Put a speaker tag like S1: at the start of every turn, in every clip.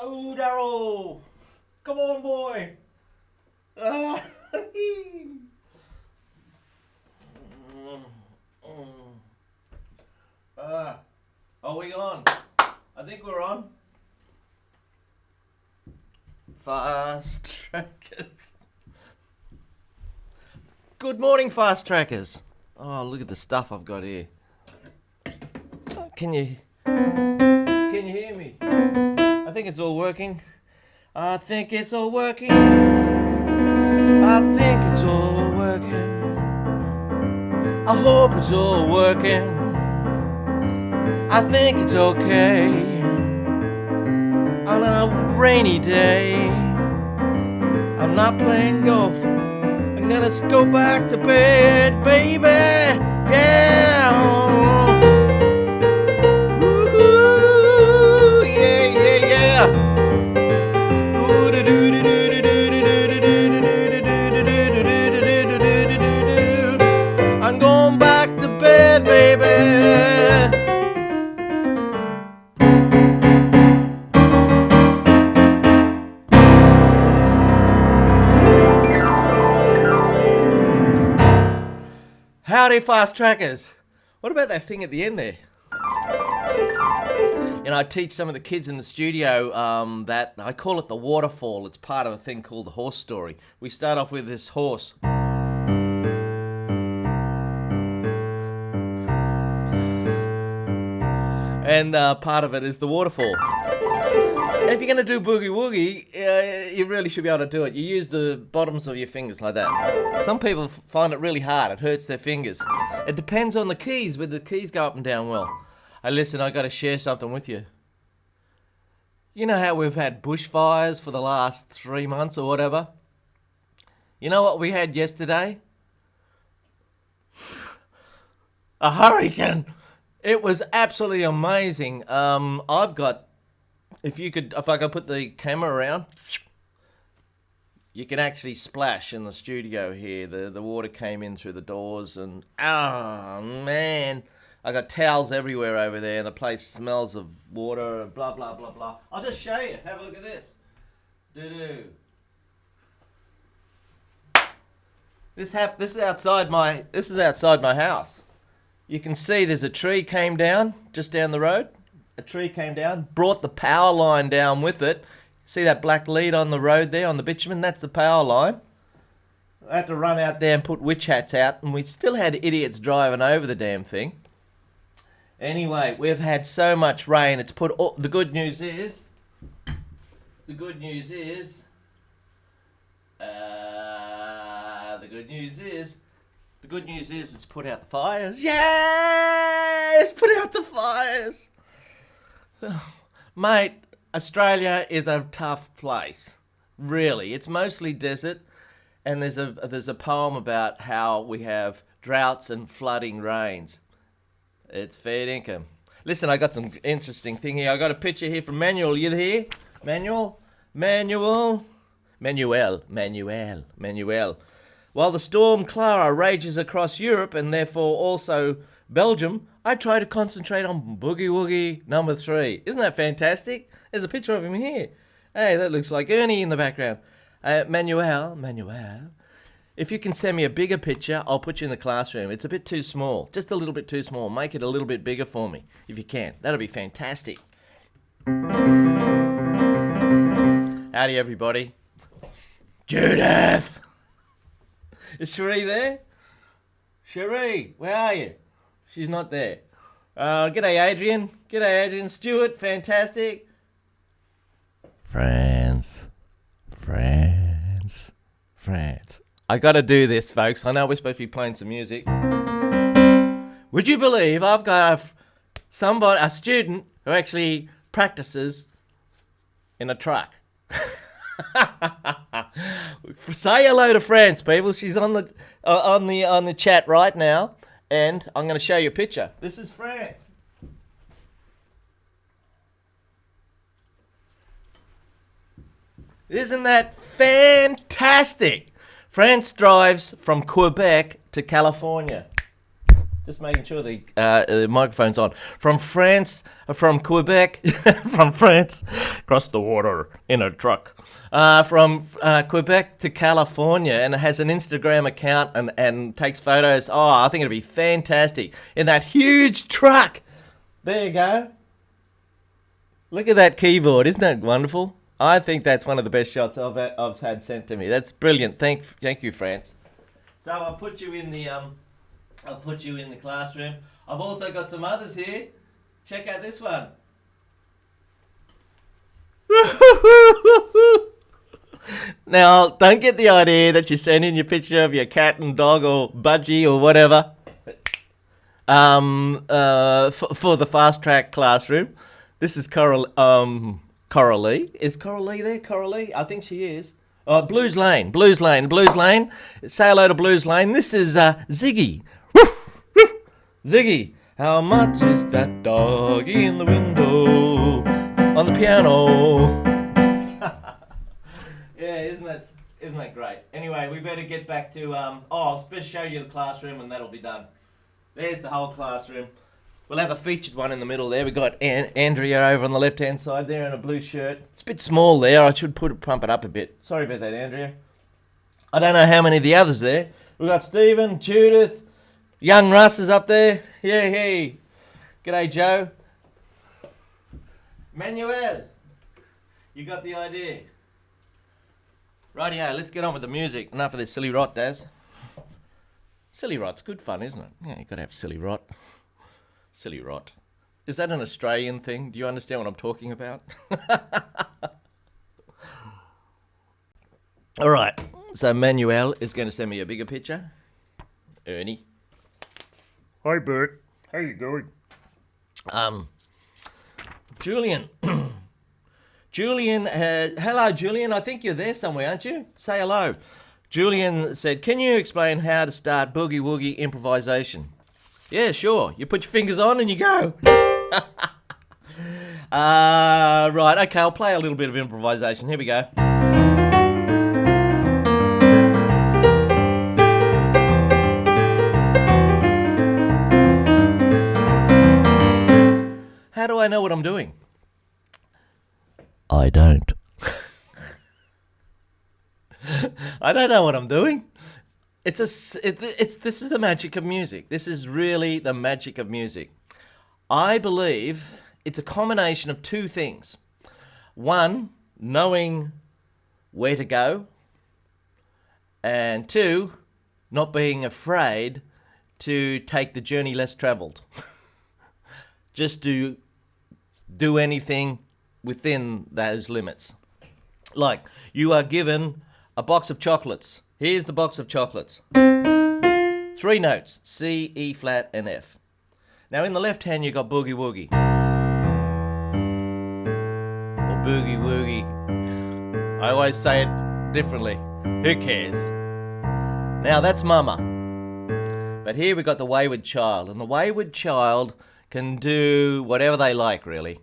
S1: Go, Daryl! Come on, boy! Ah. Are we on? I think we're on. Fast Trackers. Good morning, Fast Trackers. Oh, look at the stuff I've got here. Can you hear me? I think it's all working. I think it's all working. I think it's all working. I hope it's all working. I think it's okay. On a rainy day, I'm not playing golf. I'm gonna go back to bed, baby. Yeah. Ooh, yeah, yeah, yeah. I'm going back to bed, baby. Howdy, Fast Trackers. What about that thing at the end there? You know, I teach some of the kids in the studio that I call it the waterfall. It's part of a thing called the horse story. We start off with this horse. And part of it is the waterfall. And if you're going to do boogie-woogie, you really should be able to do it. You use the bottoms of your fingers like that. Some people find it really hard. It hurts their fingers. It depends on the keys, whether the keys go up and down well. Hey, listen, I got to share something with you. You know how we've had bushfires for the last 3 months or whatever? You know what we had yesterday? A hurricane. It was absolutely amazing. If I could put the camera around, you can actually splash in the studio here. The water came in through the doors and, oh man, I got towels everywhere over there and the place smells of water and blah, blah, blah, blah. I'll just show you. Have a look at this. Doo-doo. This is outside my house. You can see there's a tree came down just down the road. A tree came down, brought the power line down with it. See that black lead on the road there on the bitumen? That's the power line. I had to run out there and put witch hats out, and we still had idiots driving over the damn thing. Anyway, we've had so much rain. It's put all, the good news is it's put out the fires. Yeah, it's put out the fires. Mate, Australia is a tough place. Really, it's mostly desert, and there's a poem about how we have droughts and flooding rains. It's fair dinkum. Listen, I got some interesting thing here. I got a picture here from Manuel. You here? Manuel. While the storm Clara rages across Europe and therefore also Belgium, I try to concentrate on Boogie-woogie number 3. Isn't that fantastic? There's a picture of him here. Hey, that looks like Ernie in the background. Manuel, if you can send me a bigger picture, I'll put you in the classroom. It's a bit too small, just a little bit too small. Make it a little bit bigger for me, if you can. That'll be fantastic. Howdy, everybody. Judith! Is Cherie there? Cherie, where are you? She's not there. G'day, Adrian. Stuart, fantastic. France. I gotta do this, folks. I know we're supposed to be playing some music. Would you believe I've got a student who actually practices in a truck? Say hello to France, people. She's on the chat right now, and I'm going to show you a picture. This is France. Isn't that fantastic? France drives from Quebec to California. Just making sure the microphone's on. From France, from Quebec, from France, across the water in a truck. From Quebec to California, and it has an Instagram account and takes photos. Oh, I think it'd be fantastic in that huge truck. There you go. Look at that keyboard. Isn't that wonderful? I think that's one of the best shots I've had sent to me. That's brilliant. Thank you, France. So I'll put you in the classroom. I've also got some others here. Check out this one. Now, don't get the idea that you're sending your picture of your cat and dog or budgie or whatever for the fast track classroom. This is Coralie. Is Coralie there? Coralie? I think she is. Blues Lane. Say hello to Blues Lane. This is Ziggy. Ziggy, how much is that dog in the window on the piano? Yeah, isn't that great? Anyway, we better get back to I'll just show you the classroom and that'll be done. There's the whole classroom. We'll have a featured one in the middle there. We've got Andrea over on the left-hand side there in a blue shirt. It's a bit small there. I should pump it up a bit. Sorry about that, Andrea. I don't know how many of the others there. We've got Stephen, Judith, young Russ is up there. Yeah, hey. G'day, Joe. Manuel, you got the idea. Rightio, let's get on with the music. Enough of this silly rot, Daz. Silly rot's good fun, isn't it? Yeah, you've got to have silly rot. Silly rot. Is that an Australian thing? Do you understand what I'm talking about? All right. So Manuel is going to send me a bigger picture. Ernie.
S2: Hi, Bert. How you going?
S1: Julian. Julian. Hello, Julian. I think you're there somewhere, aren't you? Say hello. Julian said, "Can you explain how to start boogie-woogie improvisation?" Yeah, sure. You put your fingers on and you go. Right, okay, I'll play a little bit of improvisation. Here we go. How do I know what I'm doing? I don't. I don't know what I'm doing. This is the magic of music. This is really the magic of music. I believe it's a combination of two things. One, knowing where to go. And two, not being afraid to take the journey less traveled. Just to do anything within those limits. Like, you are given a box of chocolates. Here's the box of chocolates. 3 notes, C, E flat, and F. Now in the left hand you got boogie-woogie. Or boogie-woogie. I always say it differently. Who cares? Now that's mama. But here we got the wayward child. And the wayward child can do whatever they like, really.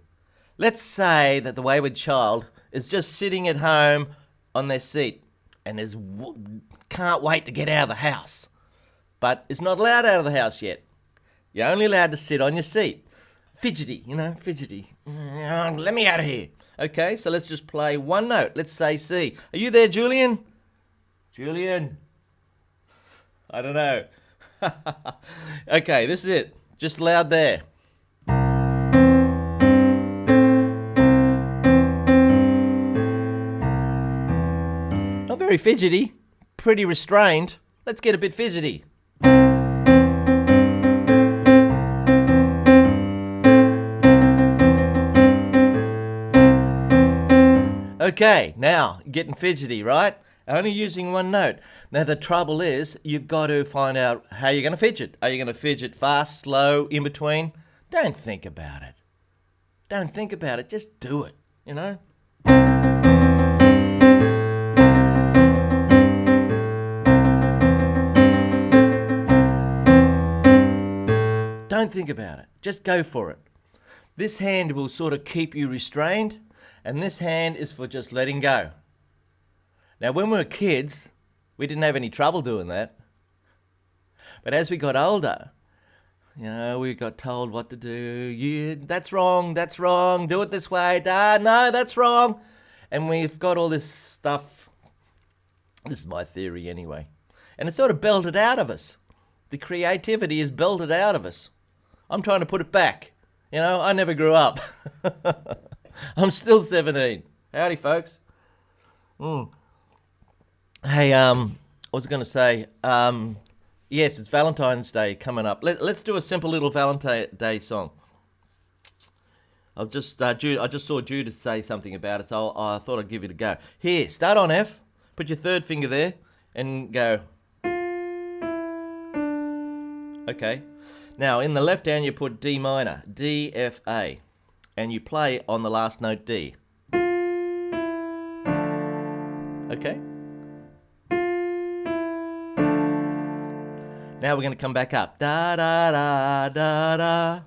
S1: Let's say that the wayward child is just sitting at home on their seat and can't wait to get out of the house. But is not allowed out of the house yet. You're only allowed to sit on your seat. Fidgety, fidgety. Let me out of here. Okay, so let's just play one note. Let's say C. Are you there, Julian? Julian? I don't know. Okay, this is it. Just loud there. Not very fidgety, pretty restrained. Let's get a bit fidgety. Okay, now, getting fidgety, right? Only using one note. Now, the trouble is, you've got to find out how you're going to fidget. Are you going to fidget fast, slow, in between? Don't think about it. Don't think about it. Just do it, Don't think about it. Just go for it. This hand will sort of keep you restrained, and this hand is for just letting go. Now, when we were kids, we didn't have any trouble doing that. But as we got older, You know, we got told what to do. That's wrong, do it this way. No, that's wrong. And we've got all this stuff. This is my theory anyway. And it's sort of belted out of us. The creativity is belted out of us. I'm trying to put it back. You know, I never grew up. I'm still 17. Howdy, folks. Hey, what was I going to say? Yes, it's Valentine's Day coming up. Let's do a simple little Valentine's Day song. I just saw Judith say something about it, so I thought I'd give it a go. Here, start on F. Put your third finger there and go. Okay. Now, in the left hand, you put D minor, D, F, A, and you play on the last note D. Okay. Now we're going to come back up. Da, da, da, da, da.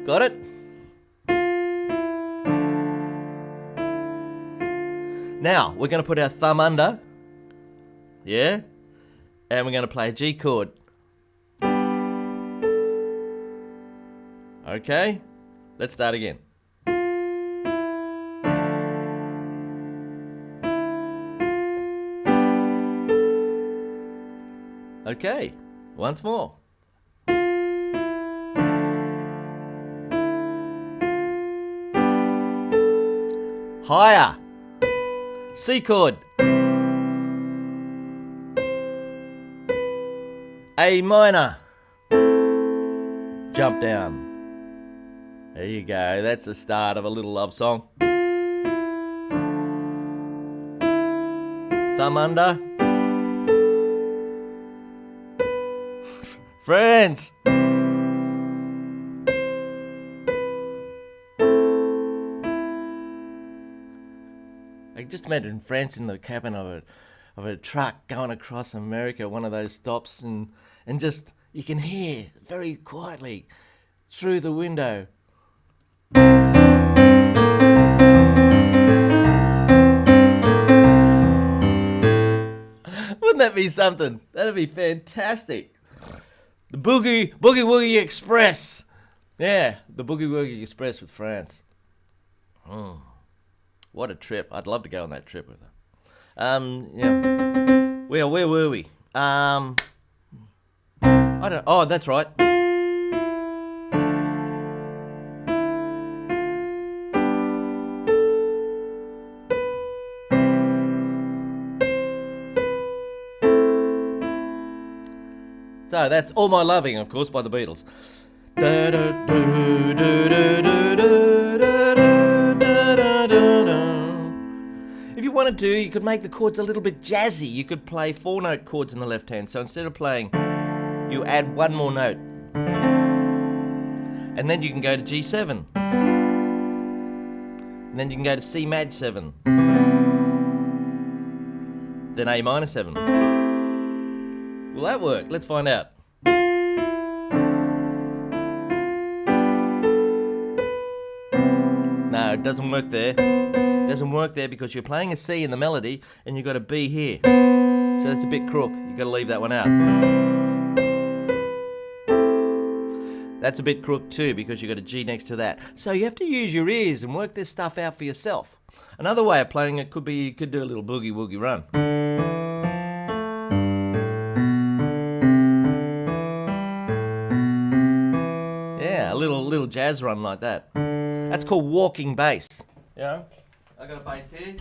S1: Got it? Now, we're going to put our thumb under. Yeah? And we're going to play a G chord. Okay? Let's start again. Okay, once more. Higher. C chord. A minor. Jump down. There you go. That's the start of a little love song. Thumb under. Friends. I just imagine friends in the cabin of a truck going across America, one of those stops, and just you can hear very quietly through the window. Wouldn't that be something? That'd be fantastic. The Boogie-woogie Express. Yeah, the Boogie-woogie Express with France. Oh, what a trip. I'd love to go on that trip with her. Yeah. Well, where were we? I don't... Oh, that's right. So that's All My Loving, of course, by the Beatles. If you wanted to, you could make the chords a little bit jazzy. You could play 4-note chords in the left hand. So instead of playing, you add one more note. And then you can go to G7. And then you can go to C Maj 7. Then A minor 7. Will that work? Let's find out. No, it doesn't work there. It doesn't work there because you're playing a C in the melody and you've got a B here. So that's a bit crook. You've got to leave that one out. That's a bit crook too because you've got a G next to that. So you have to use your ears and work this stuff out for yourself. Another way of playing it could be you could do a little boogie-woogie run. Yeah, a little jazz run like that. That's called walking bass. Yeah, I got a bass here.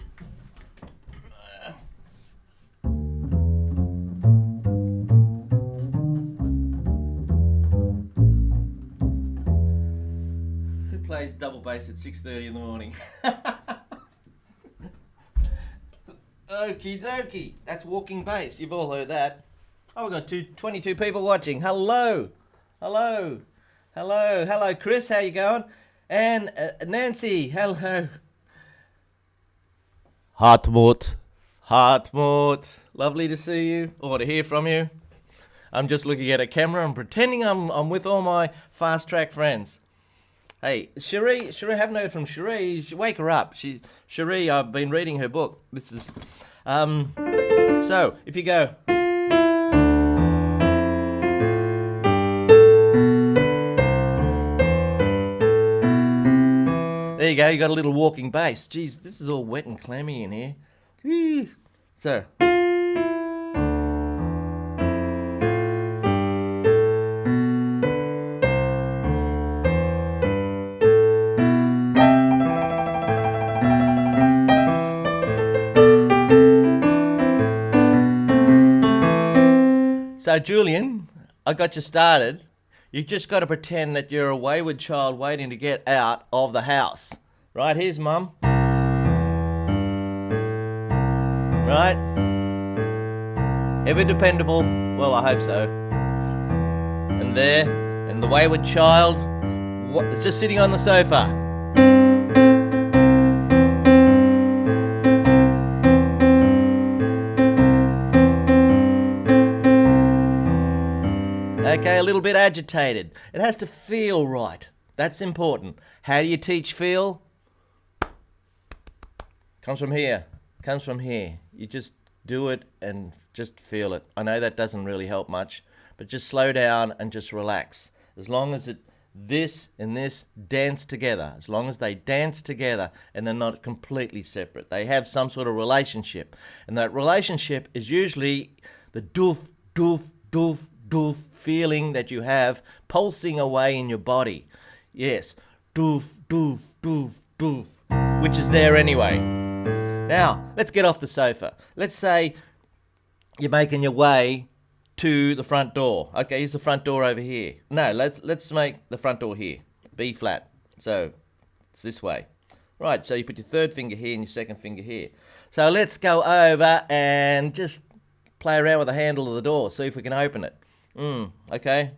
S1: Who plays double bass at 6:30 in the morning? Okie dokie. That's walking bass. You've all heard that. Oh, we've got 22 people watching. Hello. Hello. Hello. Hello, Chris. How you going? And Nancy. Hello. Hartmut. Lovely to see you or to hear from you. I'm just looking at a camera and pretending I'm with all my fast track friends. Hey, Cherie, I haven't heard from Cherie. Wake her up. Cherie, I've been reading her book. This is, so if you go, There you go. You got a little walking bass. Jeez, this is all wet and clammy in here. Whew. So. So, Julian, I got you started. You just got to pretend that you're a wayward child waiting to get out of the house. Right, here's Mum. Right? Ever dependable? Well, I hope so. And there, and the wayward child, just sitting on the sofa. Okay, a little bit agitated. It has to feel right. That's important. How do you teach feel? Comes from here. Comes from here. You just do it and just feel it. I know that doesn't really help much, but just slow down and just relax. As long as this and this dance together, as long as they dance together and they're not completely separate, they have some sort of relationship. And that relationship is usually the doof, doof, doof, doof feeling that you have pulsing away in your body. Yes, doof, doof, doof, doof, which is there anyway. Now, let's get off the sofa. Let's say you're making your way to the front door. Okay, here's the front door over here. No, let's make the front door here. B flat. So, it's this way. Right, so you put your third finger here and your second finger here. So let's go over and just play around with the handle of the door, see if we can open it. Okay.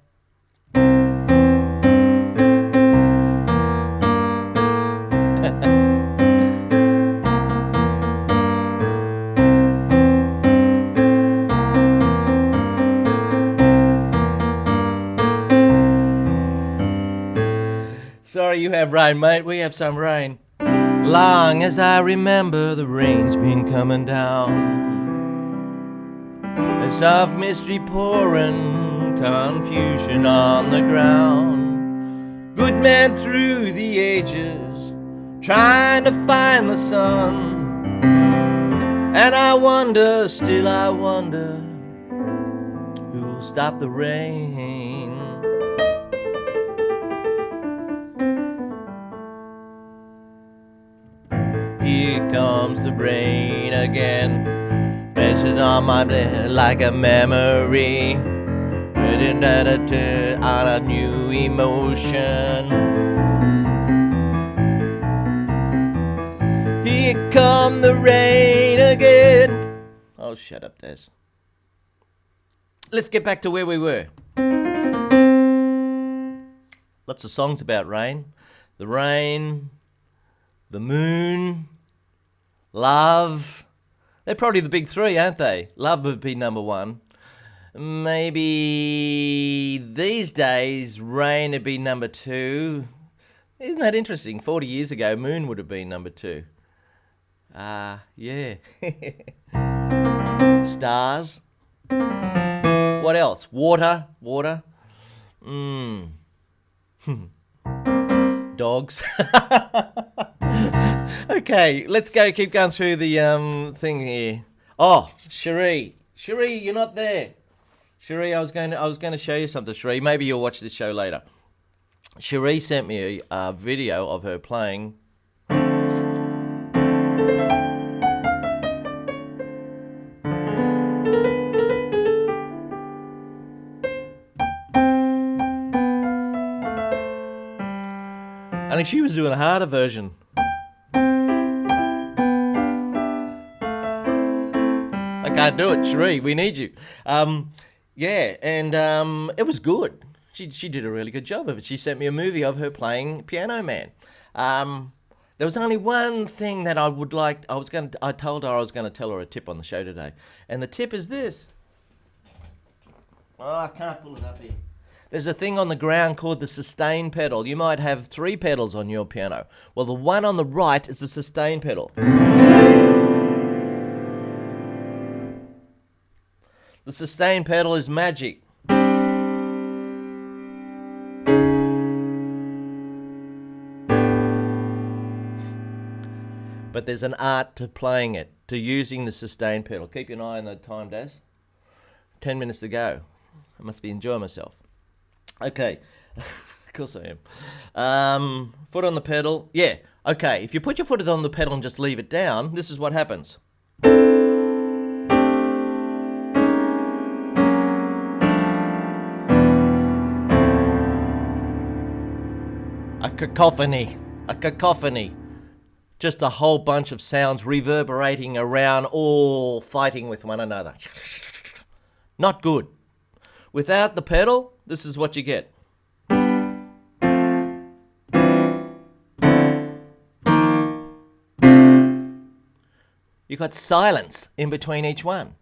S1: Sorry you have rain, mate. We have some rain. Long as I remember, the rain's been coming down. A soft mystery pouring, confusion on the ground. Good man through the ages, trying to find the sun. And I wonder, still I wonder, who'll stop the rain? Here comes the rain again, pressed on my blood like a memory, on a new emotion. Here come the rain again. Oh, shut up, Des. Let's get back to where we were. Lots of songs about rain. The rain, the moon, love. They're probably the big three, aren't they? Love would be number one. Maybe these days, rain would be number two. Isn't that interesting? 40 years ago, moon would have been number two. Yeah. Stars. What else? Water. Dogs. Okay, let's keep going through the thing here. Oh, Cherie, you're not there. Cherie, I was going to show you something, Cherie. Maybe you'll watch this show later. Cherie sent me a video of her playing. And she was doing a harder version. I can't do it, Cherie. We need you. Yeah, and it was good. She did a really good job of it. She sent me a movie of her playing Piano Man. There was only one thing that I would like. I told her I was going to tell her a tip on the show today, and the tip is this. Oh, I can't pull it up here. There's a thing on the ground called the sustain pedal. You might have 3 pedals on your piano. Well, the one on the right is the sustain pedal. The sustain pedal is magic. But there's an art to playing it, to using the sustain pedal. Keep an eye on the time, Daz. 10 minutes to go. I must be enjoying myself. Okay. Of course I am. Foot on the pedal. Yeah. Okay. If you put your foot on the pedal and just leave it down, this is what happens. A cacophony. A cacophony. Just a whole bunch of sounds reverberating around, all fighting with one another. Not good. Without the pedal, this is what you get. You got silence in between each one.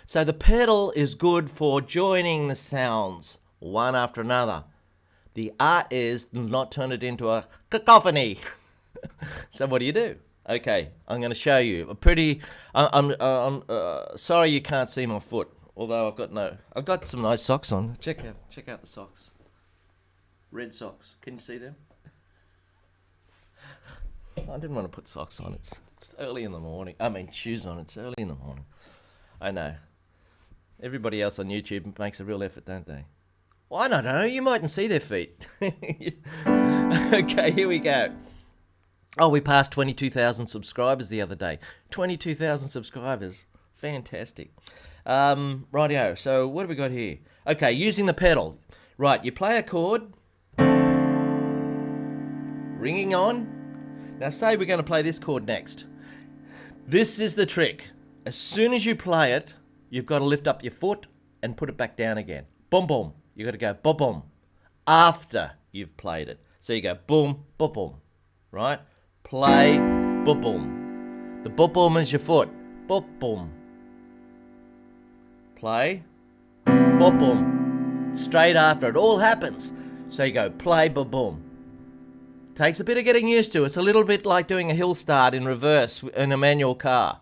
S1: So the pedal is good for joining the sounds one after another. The art is not turn it into a cacophony. So what do? Okay, I'm going to show you a pretty. I'm sorry you can't see my foot, although I've got some nice socks on. Check out the socks. Red socks. Can you see them? I didn't want to put socks on. It's early in the morning. I mean shoes on. It's early in the morning. I know. Everybody else on YouTube makes a real effort, don't they? Well, I don't know. You mightn't see their feet. Okay, here we go. Oh, we passed 22,000 subscribers the other day. 22,000 subscribers. Fantastic. Rightio. So what have we got here? Okay, using the pedal. Right, you play a chord. Ringing on. Now say we're going to play this chord next. This is the trick. As soon as you play it, you've got to lift up your foot and put it back down again. Boom, boom. You've got to go boom, boom. After you've played it. So you go boom, boom, boom. Right? Play, boom, boom. The boom, boom is your foot. Boom, boom. Play, boom, boom. Straight after it all happens. So you go play, boom, boom. Takes a bit of getting used to. It's a little bit like doing a hill start in reverse in a manual car.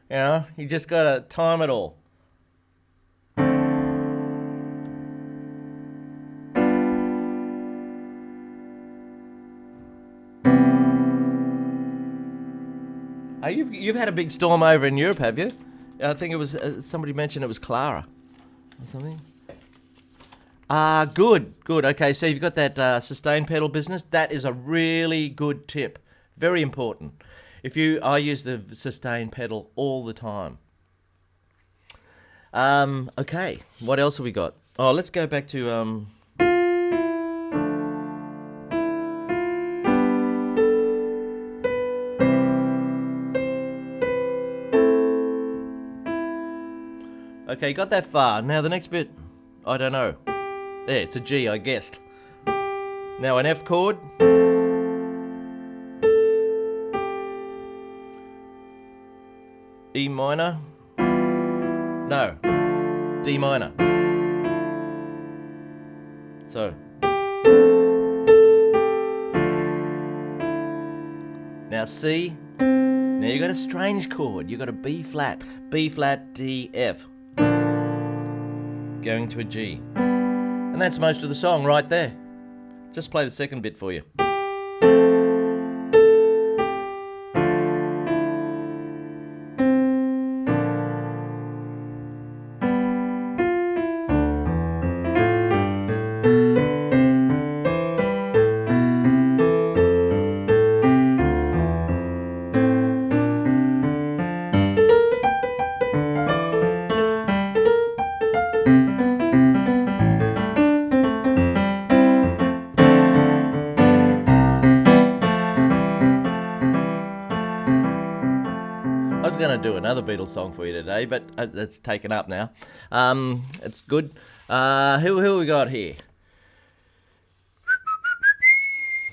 S1: You know, you just got to time it all. Oh, you've had a big storm over in Europe, have you? I think it was somebody mentioned it was Clara or something. Good. Okay, so you've got that sustain pedal business. That is a really good tip. Very important. I use the sustain pedal all the time. Okay, what else have we got? Oh, let's go back to Okay, got that far. Now the next bit, I don't know. There, it's a G, I guessed. Now an F chord. E minor. No. D minor. So. Now C. Now you got a strange chord. You got a B flat. B flat, D, F. Going to a G. And that's most of the song right there. Just play the second bit for you. I was going to do another Beatles song for you today, but it's taken up now. It's good. Who we got here?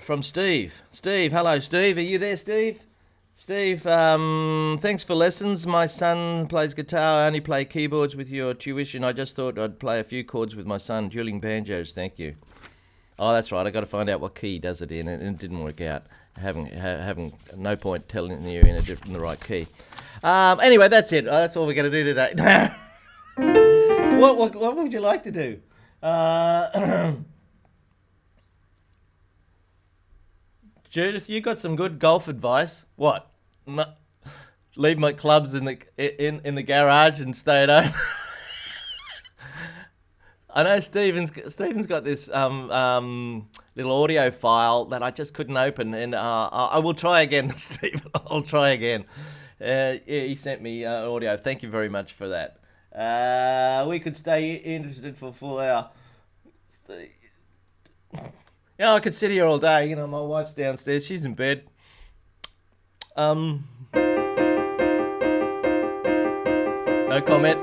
S1: From Steve. Steve, hello, Steve. Are you there, Steve? Steve, thanks for lessons. My son plays guitar. I only play keyboards with your tuition. I just thought I'd play a few chords with my son, dueling banjos. Thank you. Oh, that's right. I got to find out what key he does it in, and it didn't work out. Having no point telling you in the right key. Anyway, that's it. That's all we're going to do today. What would you like to do? Judith, you got some good golf advice. What? No, leave my clubs in the garage and stay at home. I know Stephen's got this little audio file that I just couldn't open, and I will try again, Stephen. I'll try again. Yeah, he sent me audio. Thank you very much for that. We could stay interested for a full hour. I could sit here all day. My wife's downstairs. She's in bed. No comment.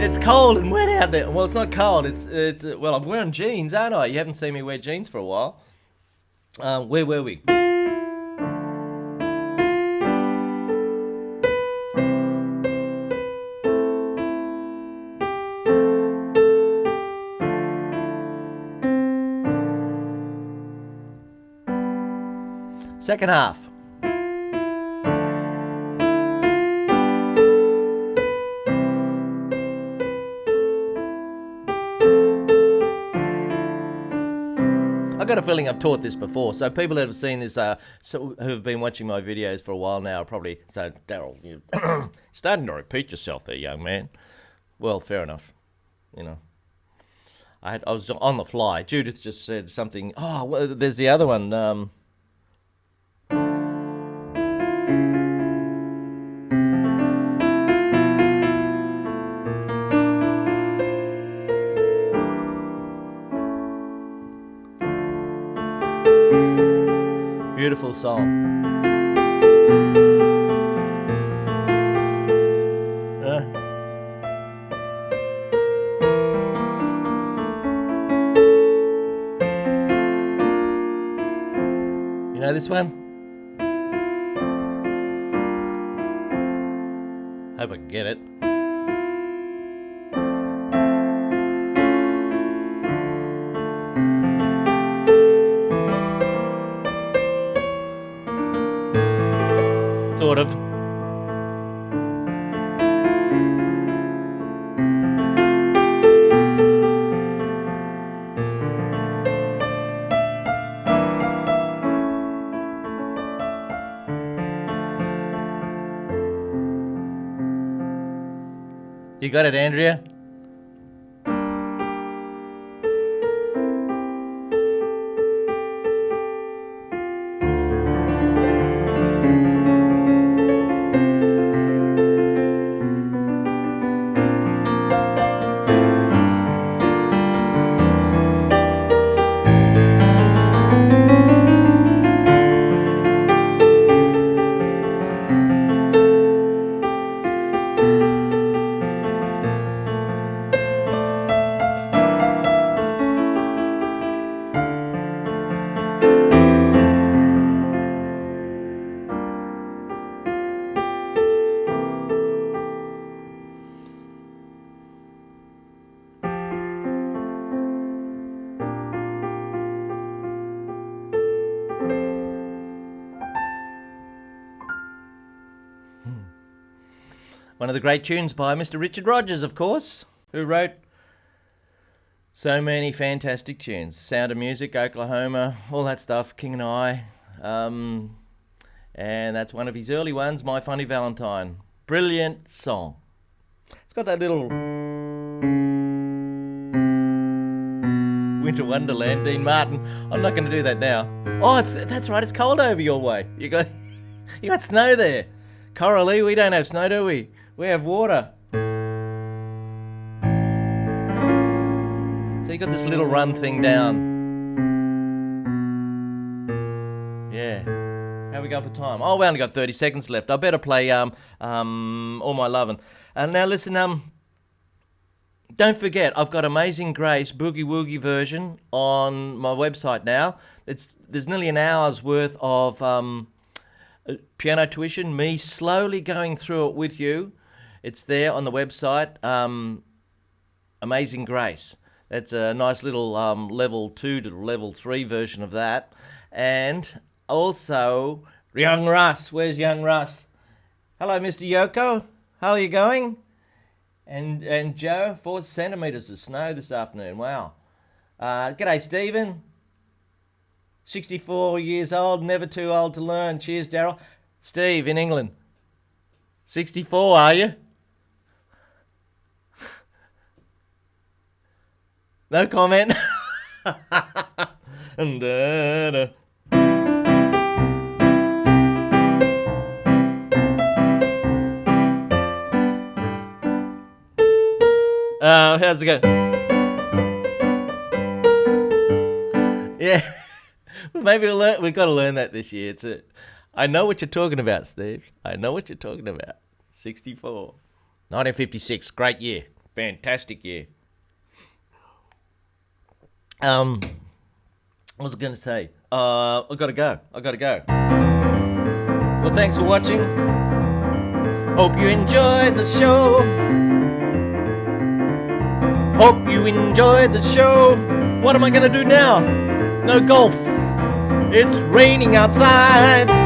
S1: It's cold and wet out there. Well, it's not cold. It's well, I'm wearing jeans, aren't I? You haven't seen me wear jeans for a while. Where were we? Second half. I got a feeling I've taught this before, so people that have seen this, who have been watching my videos for a while now, are probably say, Daryl, you're starting to repeat yourself there, young man. Well, fair enough. I was on the fly. Judith just said something. Oh, well, there's the other one. Beautiful song. You know this one? Hope I can get it. Sort of. You got it, Andrea? One of the great tunes by Mr. Richard Rodgers, of course, who wrote so many fantastic tunes. Sound of Music, Oklahoma, all that stuff, King and I. And that's one of his early ones, My Funny Valentine. Brilliant song. It's got that little Winter Wonderland, Dean Martin. I'm not going to do that now. Oh, that's right, it's cold over your way. You got snow there. Coralie, we don't have snow, do we? We have water. So you got this little run thing down. Yeah. How we going for time? Oh, we only got 30 seconds left. I better play All My Lovin'. And now listen, don't forget, I've got Amazing Grace Boogie-woogie version on my website now. There's nearly an hour's worth of piano tuition, me slowly going through it with you. It's there on the website, Amazing Grace. That's a nice little level 2 to level 3 version of that. And also, young Russ. Where's young Russ? Hello, Mr. Yoko. How are you going? And Joe, 4 centimetres of snow this afternoon. Wow. G'day, Stephen. 64 years old, never too old to learn. Cheers, Daryl. Steve in England. 64, are you? No comment. How's it going? Yeah. Maybe we've got to learn that this year. I know what you're talking about, Steve. I know what you're talking about. 64. 1956, great year. Fantastic year. What was I going to say? I've got to go. Well, thanks for watching. Hope you enjoyed the show. Hope you enjoyed the show. What am I going to do now? No golf. It's raining outside.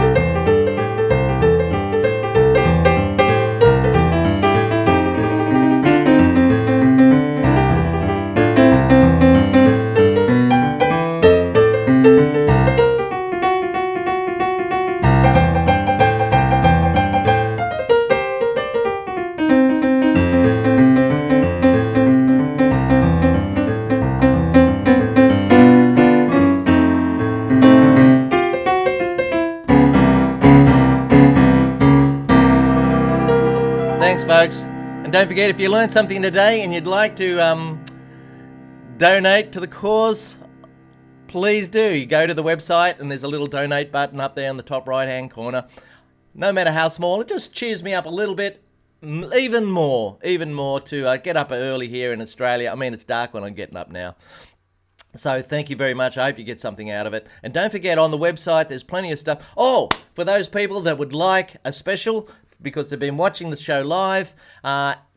S1: Thanks, folks. And don't forget, if you learned something today and you'd like to donate to the cause, please do. You go to the website and there's a little donate button up there in the top right-hand corner. No matter how small, it just cheers me up a little bit, even more to get up early here in Australia. I mean, it's dark when I'm getting up now. So thank you very much. I hope you get something out of it. And don't forget, on the website, there's plenty of stuff. Oh, for those people that would like a special, because they've been watching the show live,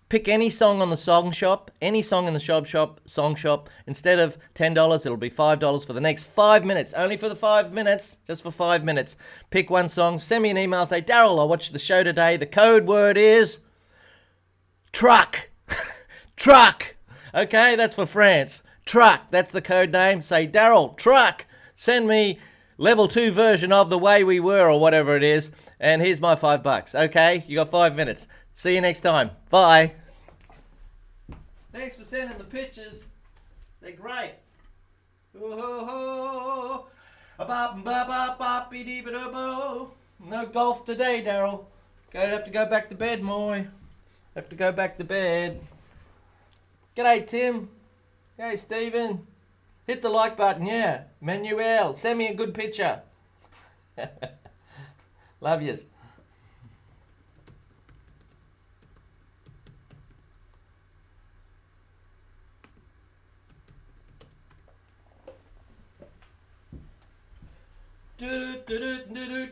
S1: pick any song on the song shop, any song in the song shop. Instead of $10, it'll be $5 for the next 5 minutes. Only for the 5 minutes, just for 5 minutes. Pick one song, send me an email, say, Daryl, I watched the show today. The code word is truck. Truck. Okay, that's for France. Truck, that's the code name. Say, Daryl, truck. Send me level 2 version of The Way We Were or whatever it is. And here's my $5. Okay, you got 5 minutes. See you next time. Bye. Thanks for sending the pictures. They're great. No golf today, Daryl. Have to go back to bed, Moy. Have to go back to bed. G'day, Tim. Hey, Stephen. Hit the like button, yeah. Manuel, send me a good picture. Love yous.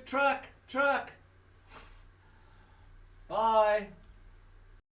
S1: Truck. Bye.